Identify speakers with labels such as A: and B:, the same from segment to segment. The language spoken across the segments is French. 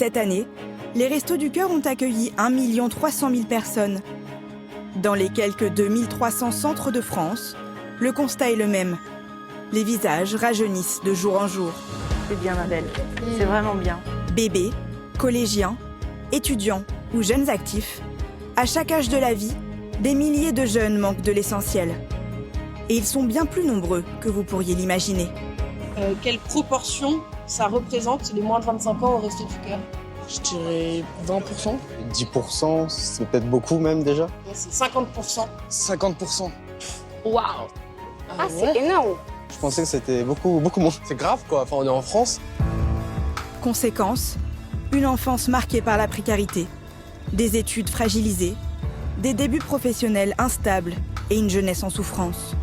A: Cette année, les Restos du Cœur ont accueilli 1 300 000 personnes. Dans les quelques 2300 centres de France, le constat est le même. Les visages rajeunissent de jour en jour.
B: C'est bien, ma belle. C'est vraiment bien.
A: Bébés, collégiens, étudiants ou jeunes actifs, à chaque âge de la vie, des milliers de jeunes manquent de l'essentiel. Et ils sont bien plus nombreux que vous pourriez l'imaginer.
C: Quelle proportion ça représente les moins de 25 ans au Resto du Cœur?
D: Je dirais 20%.
E: 10%, c'est peut-être beaucoup même déjà.
C: C'est 50%.
D: 50%.
B: Waouh! Ah, c'est énorme!
E: Je pensais que c'était beaucoup moins.
D: C'est grave quoi, enfin on est en France.
A: Conséquence, une enfance marquée par la précarité, des études fragilisées, des débuts professionnels instables et une jeunesse en souffrance.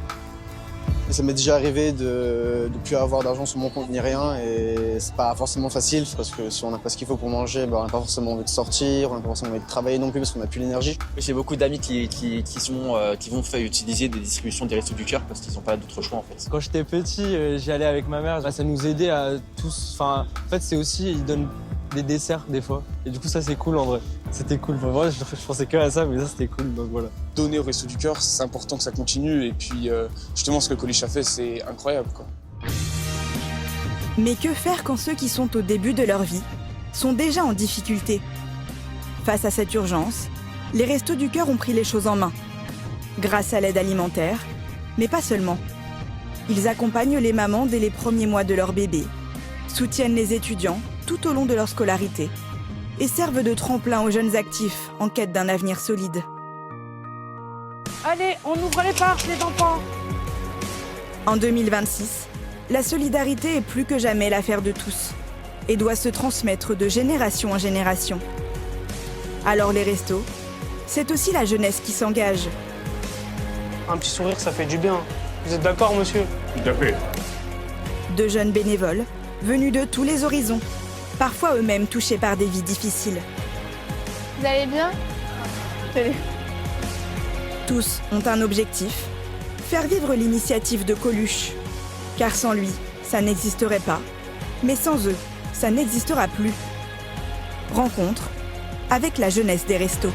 E: Ça m'est déjà arrivé de plus avoir d'argent sur mon compte ni rien et c'est pas forcément facile parce que si on n'a pas ce qu'il faut pour manger, on n'a pas forcément envie de sortir, on n'a pas forcément envie de travailler non plus parce qu'on n'a plus l'énergie.
F: J'ai beaucoup d'amis qui vont faire utiliser des distributions des Restos du Cœur parce qu'ils n'ont pas d'autre choix en fait.
G: Quand j'étais petit, j'y allais avec ma mère. Ça nous aidait à tous. Enfin, en fait, c'est aussi, ils donnent des desserts des fois. Et du coup, ça, c'est cool en vrai. C'était cool. Enfin, moi, je pensais que à ça, mais ça, c'était cool. Donc voilà.
D: Donner au Resto du Cœur, c'est important que ça continue. Et puis, justement, ce que Coluche a fait, c'est incroyable, quoi.
A: Mais que faire quand ceux qui sont au début de leur vie sont déjà en difficulté? Face à cette urgence, les Restos du Cœur ont pris les choses en main. Grâce à l'aide alimentaire, mais pas seulement. Ils accompagnent les mamans dès les premiers mois de leur bébé, soutiennent les étudiants tout au long de leur scolarité et servent de tremplin aux jeunes actifs en quête d'un avenir solide.
B: Allez, on ouvre les portes, les enfants!
A: En 2026, la solidarité est plus que jamais l'affaire de tous et doit se transmettre de génération en génération. Alors les restos, c'est aussi la jeunesse qui s'engage.
H: Un petit sourire, ça fait du bien. Vous êtes d'accord, monsieur?
I: Tout à fait.
A: De jeunes bénévoles, venus de tous les horizons, parfois eux-mêmes touchés par des vies difficiles.
J: Vous allez bien?
A: Tous ont un objectif, faire vivre l'initiative de Coluche. Car sans lui, ça n'existerait pas. Mais sans eux, ça n'existera plus. Rencontre avec la jeunesse des restos.